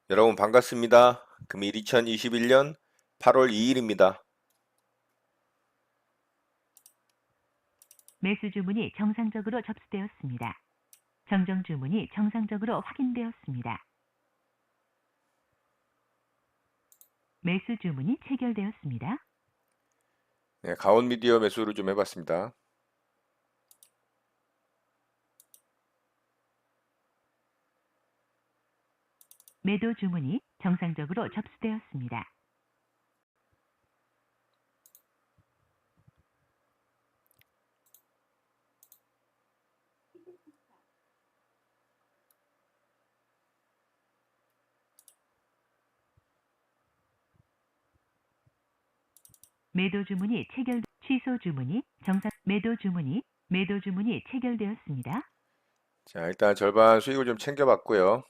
여러분 반갑습니다. 금일 2021년 8월 2일입니다. 매수 주문이 정상적으로 접수되었습니다. 정정 주문이 정상적으로 확인되었습니다. 매수 주문이 체결되었습니다. 네, 가온 미디어 매수를 좀 해봤습니다. 매도 주문이 정상적으로 접수되었습니다. 매도 주문이 취소 주문이 매도 주문이 체결되었습니다. 자, 일단 절반 수익을 좀 챙겨봤고요.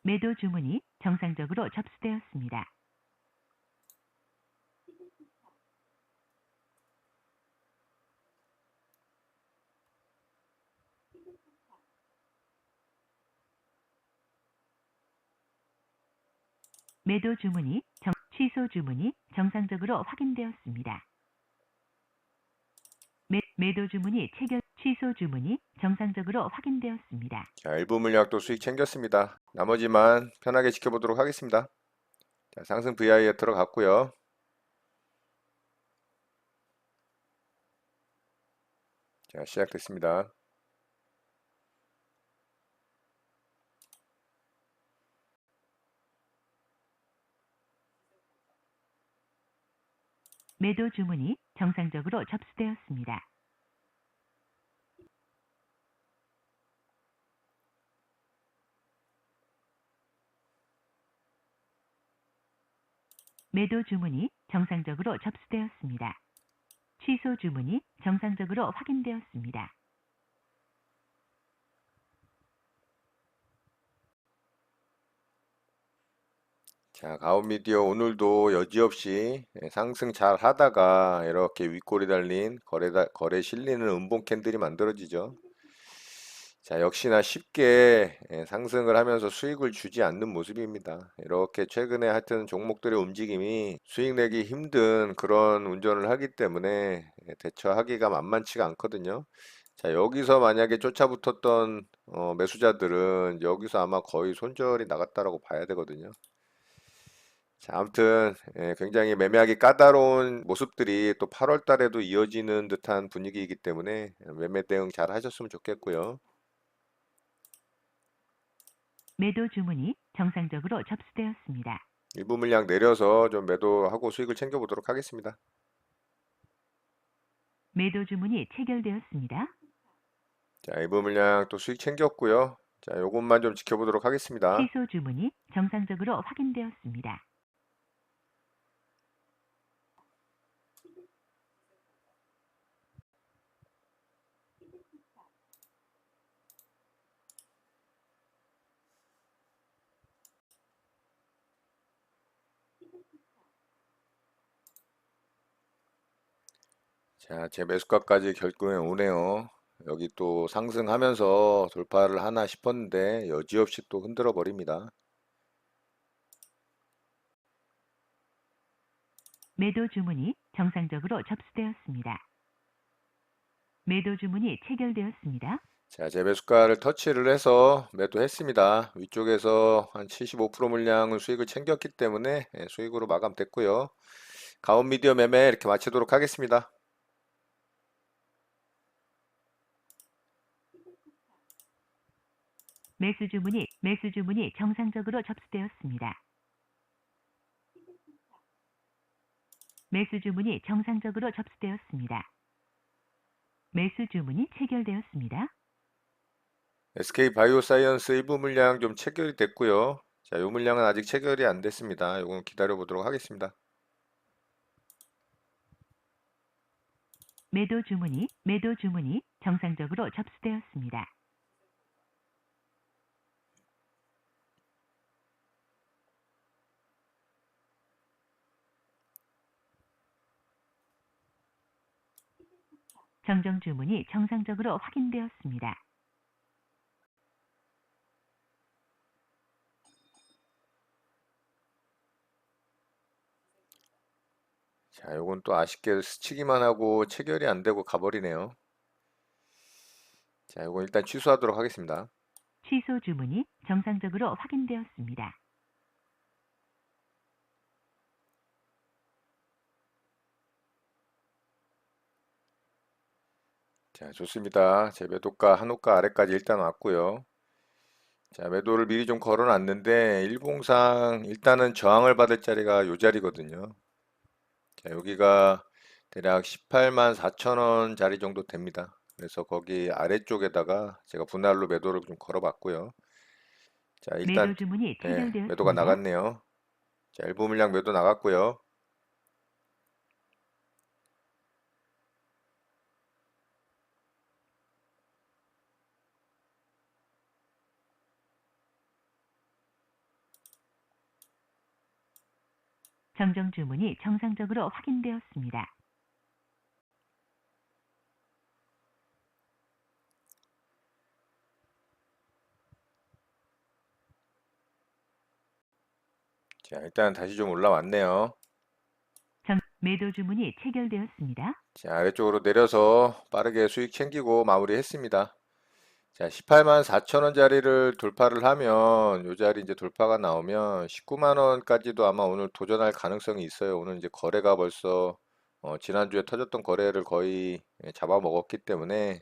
매도 주문이 정상적으로 접수되었습니다. 취소 주문이 정상적으로 확인되었습니다. 취소 주문이 정상적으로 확인되었습니다. 자, 일부 물량도 수익 챙겼습니다. 나머지만 편하게 지켜보도록 하겠습니다. 자, 상승 VI에 들어갔고요. 자, 시작됐습니다. 매도 주문이 정상적으로 접수되었습니다. 매도 주문이 정상적으로 접수되었습니다. 취소 주문이 정상적으로 확인되었습니다. 자, 가온 미디어 오늘도 여지없이 상승 잘 하다가 이렇게 윗골이 달린 거래 실리는 음봉 캔들이 만들어지죠. 자, 역시나 쉽게 상승을 하면서 수익을 주지 않는 모습입니다. 이렇게 최근에 하여튼 종목들의 움직임이 수익 내기 힘든 그런 운전을 하기 때문에 대처하기가 만만치가 않거든요. 자, 여기서 만약에 쫓아붙었던 매수자들은 여기서 아마 거의 손절이 나갔다라고 봐야 되거든요. 자, 아무튼 굉장히 매매하기 까다로운 모습들이 또 8월 달에도 이어지는 듯한 분위기이기 때문에 매매 대응 잘 하셨으면 좋겠고요. 매도 주문이 정상적으로 접수되었습니다. 일부 물량 내려서 좀 매도하고 수익을 챙겨보도록 하겠습니다. 매도 주문이 체결되었습니다. 자, 일부 물량 또 수익 챙겼고요. 자, 요것만 좀 지켜보도록 하겠습니다. 취소 주문이 정상적으로 확인되었습니다. 자, 제 매수가까지 결국에 오네요. 여기 또 상승하면서 돌파를 하나 싶었는데 여지없이 또 흔들어 버립니다. 매도 주문이 정상적으로 접수되었습니다. 매도 주문이 체결되었습니다. 자, 제 매수가를 터치를 해서 매도했습니다. 위쪽에서 한 75% 물량은 수익을 챙겼기 때문에 수익으로 마감됐고요. 가온 미디어 매매 이렇게 마치도록 하겠습니다. 매수 주문이 정상적으로 접수되었습니다. 매수 주문이 정상적으로 접수되었습니다. 매수 주문이 체결되었습니다. SK 바이오사이언스 일부 물량 좀 체결이 됐고요. 자, 요 물량은 아직 체결이 안 됐습니다. 요건 기다려 보도록 하겠습니다. 매도 주문이 정상적으로 접수되었습니다. 정정 주문이 정상적으로 확인되었습니다. 자, 요건 또 아쉽게 스치기만 하고 체결이 안 되고 가버리네요. 자, 요건 일단 취소하도록 하겠습니다. 취소 주문이 정상적으로 확인되었습니다. 자, 좋습니다. 제 매도가 한 호가 아래까지 일단 왔고요. 자, 매도를 미리 좀 걸어놨는데 일봉상 일단은 저항을 받을 자리가 요 자리거든요. 자, 여기가 대략 18만 4천 원 자리 정도 됩니다. 그래서 거기 아래쪽에다가 제가 분할로 매도를 좀 걸어봤고요. 자, 일단 매도 주문이 네, 매도가 체결되었습니다. 나갔네요. 자, 일부 물량 매도 나갔고요. 정정 주문이 정상적으로 확인되었습니다. 자, 일단 다시 좀 올라왔네요. 매도 주문이 체결되었습니다. 자, 아래쪽으로 내려서 빠르게 수익 챙기고 마무리했습니다. 자, 18만 4천 원짜리를 돌파를 하면 요 자리 이제 돌파가 나오면 19만 원까지도 아마 오늘 도전할 가능성이 있어요. 오늘 이제 거래가 벌써 지난주에 터졌던 거래를 거의 잡아먹었기 때문에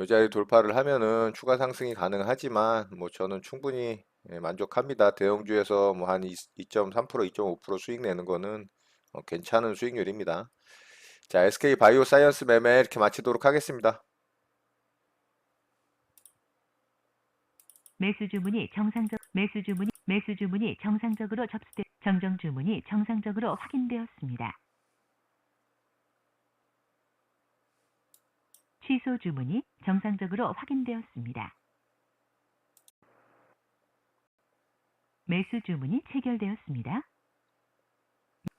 요 자리 돌파를 하면은 추가 상승이 가능하지만 뭐 저는 충분히 만족합니다. 대형주에서 뭐 한 2.3%, 2.5% 수익 내는 거는 괜찮은 수익률입니다. 자, SK 바이오사이언스 매매 이렇게 마치도록 하겠습니다. 매수 주문이 정상적으로 접수돼 정정 주문이 정상적으로 확인되었습니다. 취소 주문이 정상적으로 확인되었습니다. 매수 주문이 체결되었습니다.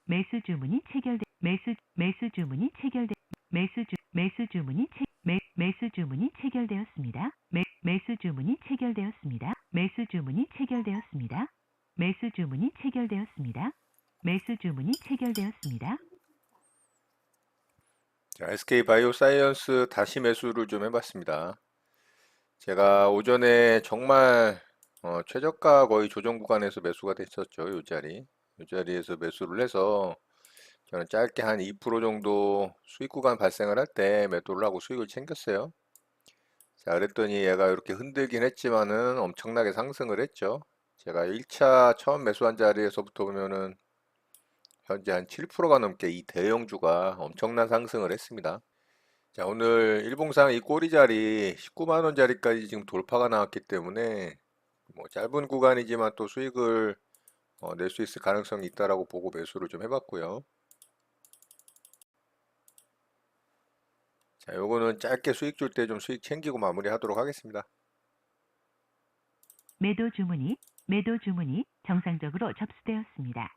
매수 주문이 체결되 매수 주문이 체결되었습니다. 매수 주문이 체결되었습니다. 매수 주문이 체결되었습니다. 매수 주문이 체결되었습니다. 매수 주문이 체결되었습니다. 자, SK 바이오사이언스 다시 매수를 좀 해봤습니다. 제가 오전에 정말 최저가 거의 조정 구간에서 매수가 됐었죠. 요 자리. 요 자리에서 매수를 해서 저는 짧게 한 2% 정도 수익 구간 발생을 할 때 매도를 하고 수익을 챙겼어요. 자, 그랬더니 얘가 이렇게 흔들긴 했지만은 엄청나게 상승을 했죠. 제가 1차 처음 매수한 자리에서부터 보면은 현재 한 7%가 넘게 이 대형주가 엄청난 상승을 했습니다. 자, 오늘 일봉상 이 꼬리 자리 19만 원 자리까지 지금 돌파가 나왔기 때문에 뭐 짧은 구간이지만 또 수익을 낼 수 있을 가능성이 있다라고 보고 매수를 좀 해봤고요. 자, 요거는 짧게 수익 줄 때 좀 수익 챙기고 마무리하도록 하겠습니다. 매도 주문이 정상적으로 접수되었습니다.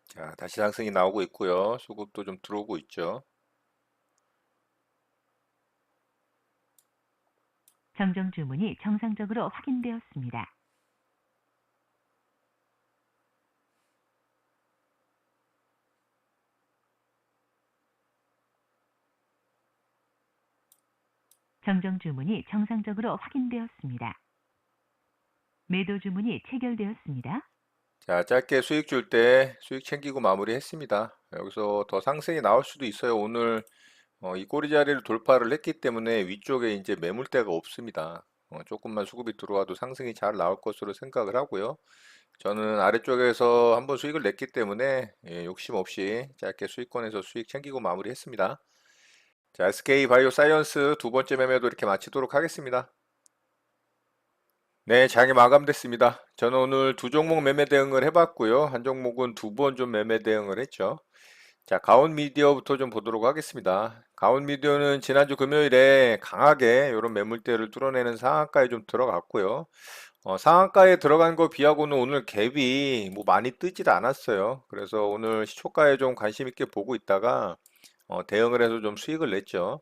자, 다시 상승이 나오고 있고요. 수급도 좀 들어오고 있죠. 정정 주문이 정상적으로 확인되었습니다. 정정 주문이 정상적으로 확인되었습니다. 매도 주문이 체결되었습니다. 자, 짧게 수익 줄 때 수익 챙기고 마무리했습니다. 여기서 더 상승이 나올 수도 있어요. 오늘 이 꼬리 자리를 돌파를 했기 때문에 위쪽에 이제 매물대가 없습니다. 조금만 수급이 들어와도 상승이 잘 나올 것으로 생각을 하고요. 저는 아래쪽에서 한번 수익을 냈기 때문에 욕심 없이 짧게 수익권에서 수익 챙기고 마무리했습니다. 자, SK 바이오 사이언스 두 번째 매매도 이렇게 마치도록 하겠습니다. 네, 장이 마감됐습니다. 저는 오늘 두 종목 매매 대응을 해봤고요. 한 종목은 두 번 좀 매매 대응을 했죠. 자, 가온 미디어부터 좀 보도록 하겠습니다. 가온 미디어는 지난주 금요일에 강하게 이런 매물대를 뚫어내는 상한가에 좀 들어갔고요. 상한가에 들어간 거 비하고는 오늘 갭이 뭐 많이 뜨질 않았어요. 그래서 오늘 시초가에 좀 관심 있게 보고 있다가 대응을 해서 좀 수익을 냈죠.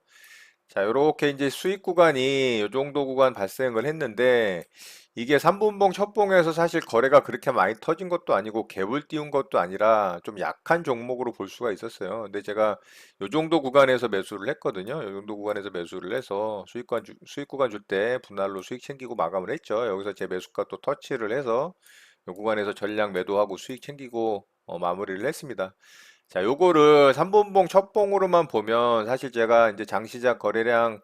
자, 요렇게 이제 수익 구간이 요 정도 구간 발생을 했는데 이게 3분봉 첫봉에서 사실 거래가 그렇게 많이 터진 것도 아니고 갭을 띄운 것도 아니라 좀 약한 종목으로 볼 수가 있었어요. 근데 제가 요 정도 구간에서 매수를 했거든요. 요 정도 구간에서 매수를 해서 수익 구간 줄 때 분할로 수익 챙기고 마감을 했죠. 여기서 제 매수가 또 터치를 해서 요 구간에서 전량 매도하고 수익 챙기고 마무리를 했습니다. 자, 요거를 3분봉 첫 봉으로만 보면 사실 제가 이제 장시작 거래량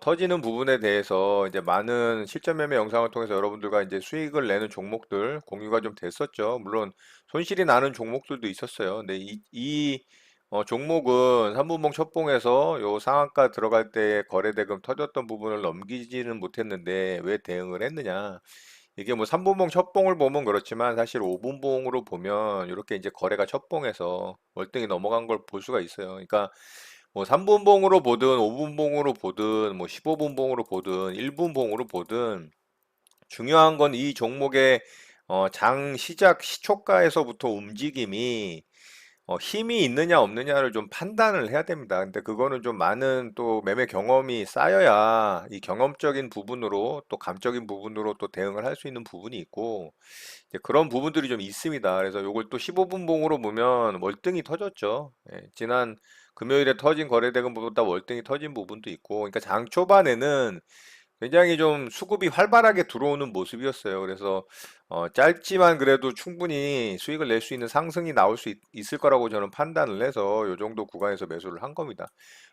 터지는 부분에 대해서 이제 많은 실전 매매 영상을 통해서 여러분들과 이제 수익을 내는 종목들 공유가 좀 됐었죠. 물론 손실이 나는 종목들도 있었어요. 근데 종목은 3분봉 첫 봉에서 요 상한가 들어갈 때 거래대금 터졌던 부분을 넘기지는 못했는데 왜 대응을 했느냐? 이게 뭐 3분봉 첫 봉을 보면 그렇지만 사실 5분봉으로 보면 이렇게 이제 거래가 첫 봉에서 월등히 넘어간 걸 볼 수가 있어요. 그러니까 뭐 3분봉으로 보든 5분봉으로 보든 뭐 15분봉으로 보든 1분봉으로 보든 중요한 건 이 종목의 장 시작 시초가에서부터 움직임이 힘이 있느냐 없느냐를 좀 판단을 해야 됩니다. 근데 그거는 좀 많은 또 매매 경험이 쌓여야 이 경험적인 부분으로 또 감적인 부분으로 또 대응을 할 수 있는 부분이 있고 이제 그런 부분들이 좀 있습니다. 그래서 요걸 또 15분 봉으로 보면 월등히 터졌죠. 예, 지난 금요일에 터진 거래대금보다 월등히 터진 부분도 있고 그러니까 장 초반에는 굉장히 좀 수급이 활발하게 들어오는 모습이었어요. 그래서 짧지만 그래도 충분히 수익을 낼 수 있는 상승이 나올 수 있을 거라고 저는 판단을 해서 요 정도 구간에서 매수를 한 겁니다.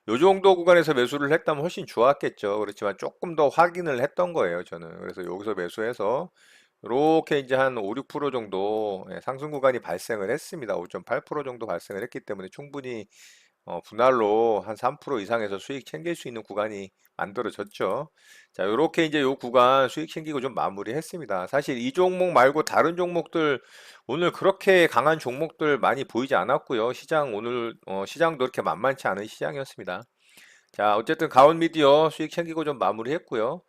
요 정도 구간에서 매수를 했다면 훨씬 좋았겠죠. 그렇지만 조금 더 확인을 했던 거예요, 저는. 그래서 여기서 매수해서 이렇게 이제 한 5, 6% 정도 상승 구간이 발생을 했습니다. 5.8% 정도 발생을 했기 때문에 충분히 분할로 한 3% 이상에서 수익 챙길 수 있는 구간이 만들어졌죠. 자, 요렇게 이제 요 구간 수익 챙기고 좀 마무리했습니다. 사실 이 종목 말고 다른 종목들 오늘 그렇게 강한 종목들 많이 보이지 않았고요. 시장 오늘 시장도 그렇게 만만치 않은 시장이었습니다. 자, 어쨌든 가온 미디어 수익 챙기고 좀 마무리했고요.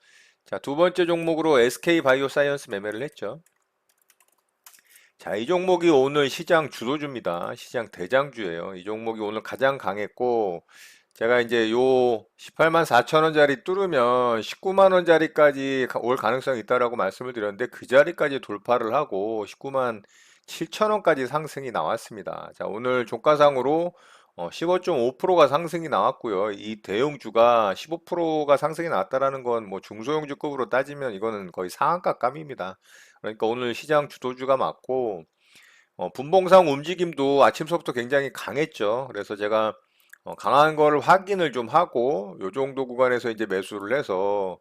자, 두 번째 종목으로 SK 바이오사이언스 매매를 했죠. 자, 이 종목이 오늘 시장 주도주입니다. 시장 대장주예요. 이 종목이 오늘 가장 강했고, 제가 이제 요 18만 4천 원짜리 뚫으면 19만 원짜리까지 올 가능성이 있다라고 말씀을 드렸는데 그 자리까지 돌파를 하고 19만 7천 원까지 상승이 나왔습니다. 자, 오늘 종가상으로 15.5%가 상승이 나왔고요. 이 대형주가 15%가 상승이 나왔다라는 건 뭐 중소형주급으로 따지면 이거는 거의 상한가감입니다. 그러니까 오늘 시장 주도주가 맞고 분봉상 움직임도 아침서부터 굉장히 강했죠. 그래서 제가 강한 거를 확인을 좀 하고 요 정도 구간에서 이제 매수를 해서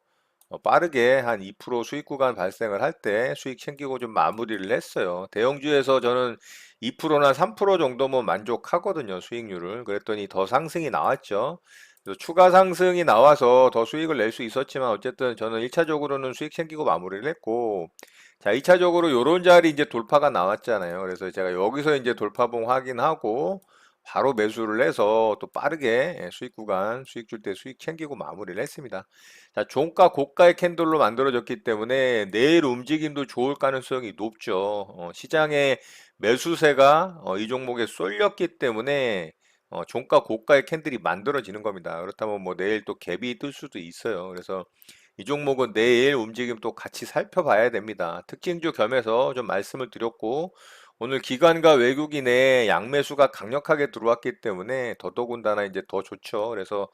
빠르게 한 2% 수익 구간 발생을 할 때 수익 챙기고 좀 마무리를 했어요. 대형주에서 저는 2%나 3% 정도면 만족하거든요, 수익률을. 그랬더니 더 상승이 나왔죠. 그래서 추가 상승이 나와서 더 수익을 낼 수 있었지만 어쨌든 저는 1차적으로는 수익 챙기고 마무리를 했고 자, 2차적으로 요런 자리 이제 돌파가 나왔잖아요. 그래서 제가 여기서 이제 돌파봉 확인하고 바로 매수를 해서 또 빠르게 수익 구간 수익 줄 때 수익 챙기고 마무리를 했습니다. 자, 종가 고가의 캔들로 만들어졌기 때문에 내일 움직임도 좋을 가능성이 높죠. 시장의 매수세가 이 종목에 쏠렸기 때문에 종가 고가의 캔들이 만들어지는 겁니다. 그렇다면 뭐 내일 또 갭이 뜰 수도 있어요. 그래서 이 종목은 내일 움직임 또 같이 살펴봐야 됩니다. 특징주 겸해서 좀 말씀을 드렸고 오늘 기관과 외국인의 양매수가 강력하게 들어왔기 때문에 더더군다나 이제 더 좋죠. 그래서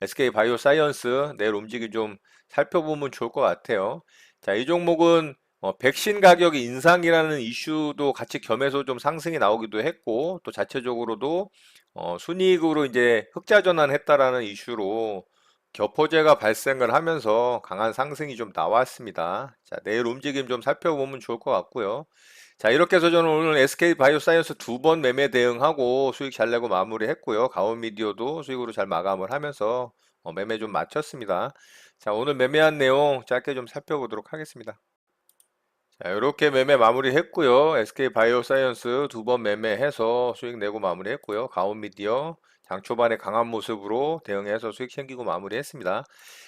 SK 바이오사이언스 내일 움직임 좀 살펴보면 좋을 것 같아요. 자, 이 종목은 백신 가격 인상이라는 이슈도 같이 겸해서 좀 상승이 나오기도 했고 또 자체적으로도 순이익으로 이제 흑자 전환했다라는 이슈로 격포제가 발생을 하면서 강한 상승이 좀 나왔습니다. 자, 내일 움직임 좀 살펴보면 좋을 것 같고요. 자, 이렇게 해서 저는 오늘 SK 바이오사이언스 두 번 매매 대응하고 수익 잘 내고 마무리했고요. 가온 미디어도 수익으로 잘 마감을 하면서 매매 좀 마쳤습니다. 자, 오늘 매매한 내용 짧게 좀 살펴보도록 하겠습니다. 자, 이렇게 매매 마무리했고요. SK 바이오사이언스 두 번 매매해서 수익 내고 마무리했고요. 가온미디어 장 초반에 강한 모습으로 대응해서 수익 챙기고 마무리했습니다.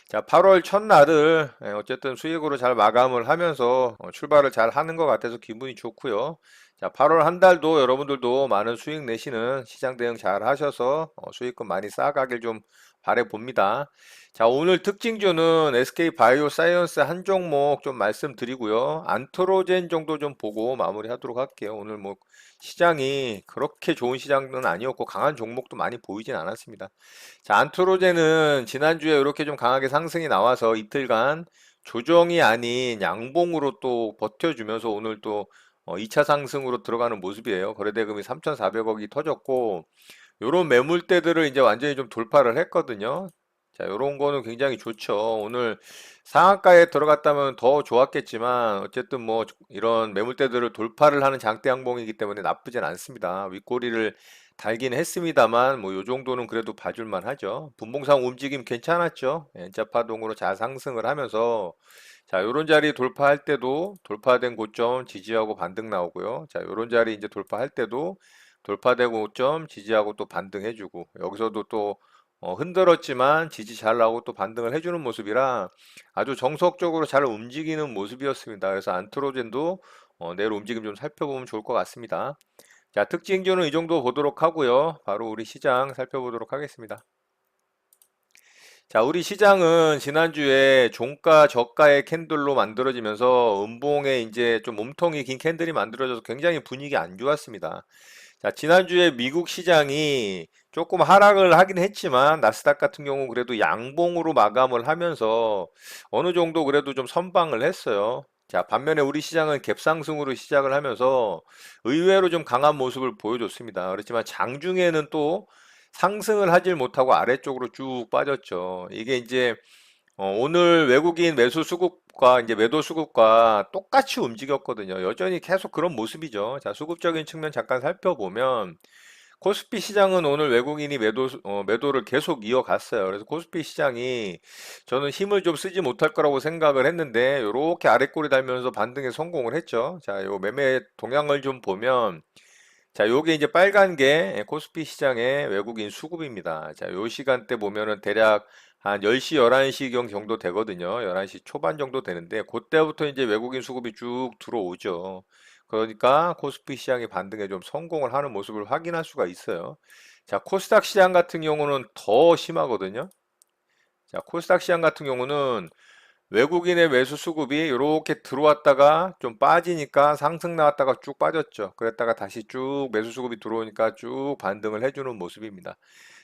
자, 8월 첫날을 어쨌든 수익으로 잘 마감을 하면서 출발을 잘 하는 것 같아서 기분이 좋고요. 자, 8월 한 달도 여러분들도 많은 수익 내시는 시장 대응 잘 하셔서 수익금 많이 쌓아가길 좀 바래 봅니다. 자, 오늘 특징주는 SK 바이오사이언스 한 종목 좀 말씀드리고요. 안트로젠 정도 좀 보고 마무리하도록 할게요. 오늘 뭐 시장이 그렇게 좋은 시장은 아니었고 강한 종목도 많이 보이진 않았습니다. 자, 안트로젠은 지난주에 이렇게 좀 강하게 상승이 나와서 이틀간 조정이 아닌 양봉으로 또 버텨주면서 오늘 또 2차 상승으로 들어가는 모습이에요. 거래대금이 3,400억이 터졌고 요런 매물대들을 이제 완전히 좀 돌파를 했거든요. 자, 요런 거는 굉장히 좋죠. 오늘 상한가에 들어갔다면 더 좋았겠지만 어쨌든 뭐 이런 매물대들을 돌파를 하는 장대 양봉이기 때문에 나쁘진 않습니다. 윗꼬리를 달긴 했습니다만 뭐 요 정도는 그래도 봐줄만 하죠. 분봉상 움직임 괜찮았죠. N자 파동으로 잘 상승을 하면서 자, 요런 자리 돌파할 때도 돌파된 고점 지지하고 반등 나오고요. 자, 요런 자리 이제 돌파할 때도 돌파된 고점 지지하고 또 반등해주고 여기서도 또 흔들었지만 지지 잘 나오고 또 반등을 해주는 모습이라 아주 정석적으로 잘 움직이는 모습이었습니다. 그래서 안트로젠도 내일 움직임 좀 살펴보면 좋을 것 같습니다. 자, 특징주는 이 정도 보도록 하고요. 바로 우리 시장 살펴보도록 하겠습니다. 자, 우리 시장은 지난주에 종가 저가의 캔들로 만들어지면서 음봉에 이제 좀 몸통이 긴 캔들이 만들어져서 굉장히 분위기 안 좋았습니다. 자, 지난주에 미국 시장이 조금 하락을 하긴 했지만 나스닥 같은 경우 그래도 양봉으로 마감을 하면서 어느 정도 그래도 좀 선방을 했어요. 자, 반면에 우리 시장은 갭상승으로 시작을 하면서 의외로 좀 강한 모습을 보여줬습니다. 그렇지만 장중에는 또 상승을 하질 못하고 아래쪽으로 쭉 빠졌죠. 이게 이제 오늘 외국인 매수 수급과 이제 매도 수급과 똑같이 움직였거든요. 여전히 계속 그런 모습이죠. 자, 수급적인 측면 잠깐 살펴보면 코스피 시장은 오늘 외국인이 매도를 계속 이어갔어요. 그래서 코스피 시장이 저는 힘을 좀 쓰지 못할 거라고 생각을 했는데 이렇게 아랫골이 달면서 반등에 성공을 했죠. 자, 요 매매 동향을 좀 보면 자, 요게 이제 빨간 게 코스피 시장의 외국인 수급입니다. 자, 요 시간대 보면은 대략 한 10시, 11시경 정도 되거든요. 11시 초반 정도 되는데, 그때부터 이제 외국인 수급이 쭉 들어오죠. 그러니까 코스피 시장의 반등에 좀 성공을 하는 모습을 확인할 수가 있어요. 자, 코스닥 시장 같은 경우는 더 심하거든요. 자, 코스닥 시장 같은 경우는 외국인의 매수 수급이 이렇게 들어왔다가 좀 빠지니까 상승 나왔다가 쭉 빠졌죠. 그랬다가 다시 쭉 매수 수급이 들어오니까 쭉 반등을 해주는 모습입니다.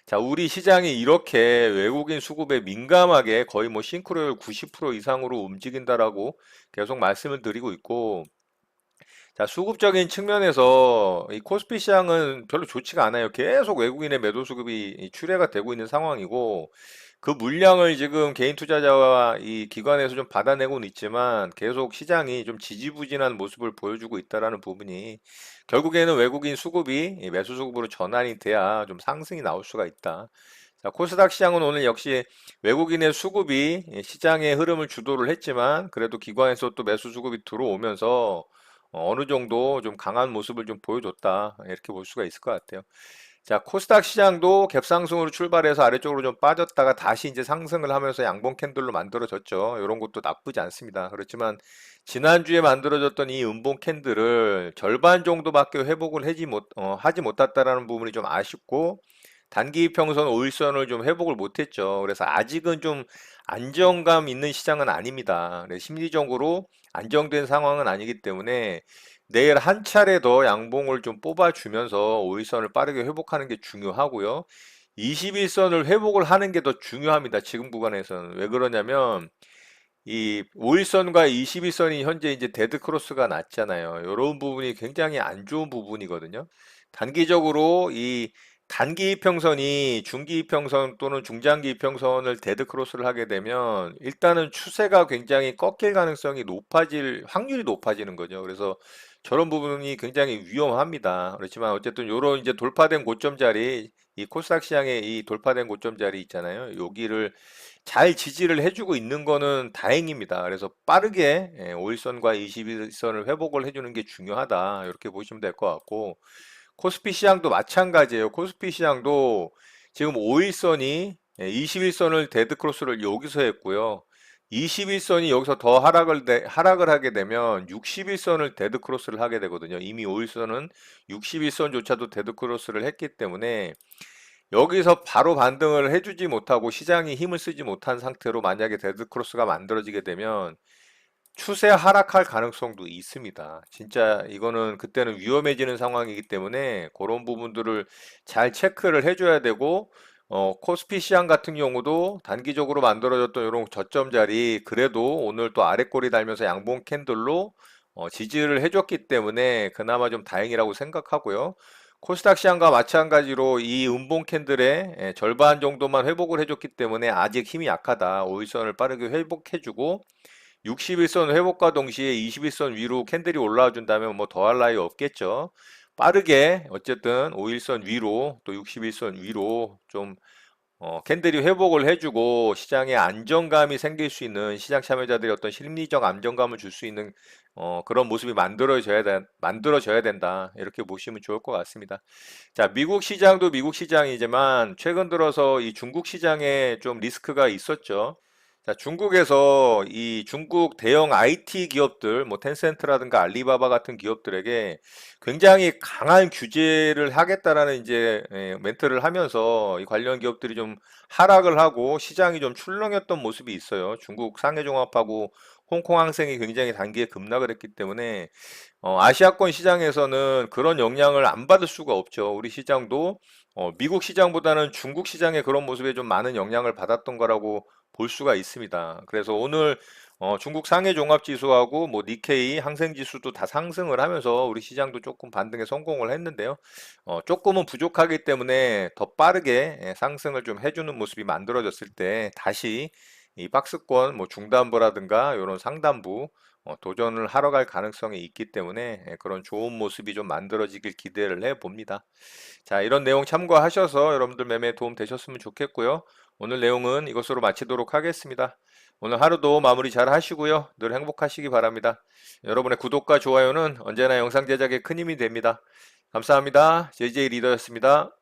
자, 우리 시장이 이렇게 외국인 수급에 민감하게 거의 뭐 싱크로율 90% 이상으로 움직인다라고 계속 말씀을 드리고 있고, 자, 수급적인 측면에서 이 코스피 시장은 별로 좋지가 않아요. 계속 외국인의 매도 수급이 출회가 되고 있는 상황이고, 그 물량을 지금 개인 투자자와 이 기관에서 좀 받아내고는 있지만 계속 시장이 좀 지지부진한 모습을 보여주고 있다라는 부분이 결국에는 외국인 수급이 이 매수 수급으로 전환이 돼야 좀 상승이 나올 수가 있다. 자, 코스닥 시장은 오늘 역시 외국인의 수급이 시장의 흐름을 주도를 했지만 그래도 기관에서 또 매수 수급이 들어오면서 어느 정도 좀 강한 모습을 좀 보여줬다. 이렇게 볼 수가 있을 것 같아요. 자, 코스닥 시장도 갭상승으로 출발해서 아래쪽으로 좀 빠졌다가 다시 이제 상승을 하면서 양봉 캔들로 만들어졌죠. 이런 것도 나쁘지 않습니다. 그렇지만 지난주에 만들어졌던 이 음봉 캔들을 절반 정도밖에 회복을 하지 못했다라는 부분이 좀 아쉽고 단기 이평선 5일선을 좀 회복을 못했죠. 그래서 아직은 좀 안정감 있는 시장은 아닙니다. 심리적으로 안정된 상황은 아니기 때문에 내일 한 차례 더 양봉을 좀 뽑아주면서 5일선을 빠르게 회복하는 게 중요하고요. 21선을 회복을 하는 게 더 중요합니다. 지금 구간에서는. 왜 그러냐면 이 5일선과 21선이 현재 이제 데드 크로스가 났잖아요. 이런 부분이 굉장히 안 좋은 부분이거든요. 단기적으로 이 단기 이평선이 중기 이평선 또는 중장기 이평선을 데드 크로스를 하게 되면 일단은 추세가 굉장히 꺾일 가능성이 높아질 확률이 높아지는 거죠. 그래서 저런 부분이 굉장히 위험합니다. 그렇지만 어쨌든 요런 이제 돌파된 고점 자리 이 코스닥 시장의 이 돌파된 고점 자리 있잖아요. 여기를 잘 지지를 해주고 있는 거는 다행입니다. 그래서 빠르게 5일선과 21선을 회복을 해주는 게 중요하다. 이렇게 보시면 될 것 같고, 코스피 시장도 마찬가지예요. 코스피 시장도 지금 5일선이 21선을 데드크로스를 여기서 했고요. 21선이 여기서 더 하락을 하게 되면 61선을 데드크로스를 하게 되거든요. 이미 5일선은 61선조차도 데드크로스를 했기 때문에 여기서 바로 반등을 해주지 못하고 시장이 힘을 쓰지 못한 상태로 만약에 데드크로스가 만들어지게 되면 추세 하락할 가능성도 있습니다. 진짜 이거는 그때는 위험해지는 상황이기 때문에 그런 부분들을 잘 체크를 해줘야 되고, 코스피 시장 같은 경우도 단기적으로 만들어졌던 이런 저점 자리 그래도 오늘 또 아랫꼬리 달면서 양봉 캔들로 지지를 해줬기 때문에 그나마 좀 다행이라고 생각하고요. 코스닥 시장과 마찬가지로 이 음봉 캔들의 절반 정도만 회복을 해줬기 때문에 아직 힘이 약하다. 5일선을 빠르게 회복해주고 61선 회복과 동시에 21선 위로 캔들이 올라와 준다면 뭐 더할 나위 없겠죠. 빠르게 어쨌든 5일선 위로 또 61선 위로 좀 캔들이 회복을 해주고 시장에 안정감이 생길 수 있는 시장 참여자들이 어떤 심리적 안정감을 줄 수 있는 그런 모습이 만들어져야 된다. 이렇게 보시면 좋을 것 같습니다. 자, 미국 시장도 미국 시장이지만 최근 들어서 이 중국 시장에 좀 리스크가 있었죠. 자, 중국에서 이 중국 대형 IT 기업들, 뭐 텐센트라든가 알리바바 같은 기업들에게 굉장히 강한 규제를 하겠다라는 이제 멘트를 하면서 이 관련 기업들이 좀 하락을 하고 시장이 좀 출렁였던 모습이 있어요. 중국 상해종합하고 홍콩 항생이 굉장히 단기에 급락을 했기 때문에 아시아권 시장에서는 그런 영향을 안 받을 수가 없죠. 우리 시장도 미국 시장보다는 중국 시장의 그런 모습에 좀 많은 영향을 받았던 거라고 볼 수가 있습니다. 그래서 오늘 중국 상해 종합 지수하고 뭐 니케이 항생 지수도 다 상승을 하면서 우리 시장도 조금 반등에 성공을 했는데요. 조금은 부족하기 때문에 더 빠르게 상승을 좀 해주는 모습이 만들어졌을 때 다시 이 박스권 뭐 중단부라든가 이런 상단부 도전을 하러 갈 가능성이 있기 때문에 그런 좋은 모습이 좀 만들어지길 기대를 해 봅니다. 자, 이런 내용 참고하셔서 여러분들 매매에 도움 되셨으면 좋겠고요. 오늘 내용은 이것으로 마치도록 하겠습니다. 오늘 하루도 마무리 잘 하시고요. 늘 행복하시기 바랍니다. 여러분의 구독과 좋아요는 언제나 영상 제작에 큰 힘이 됩니다. 감사합니다. JJ 리더였습니다.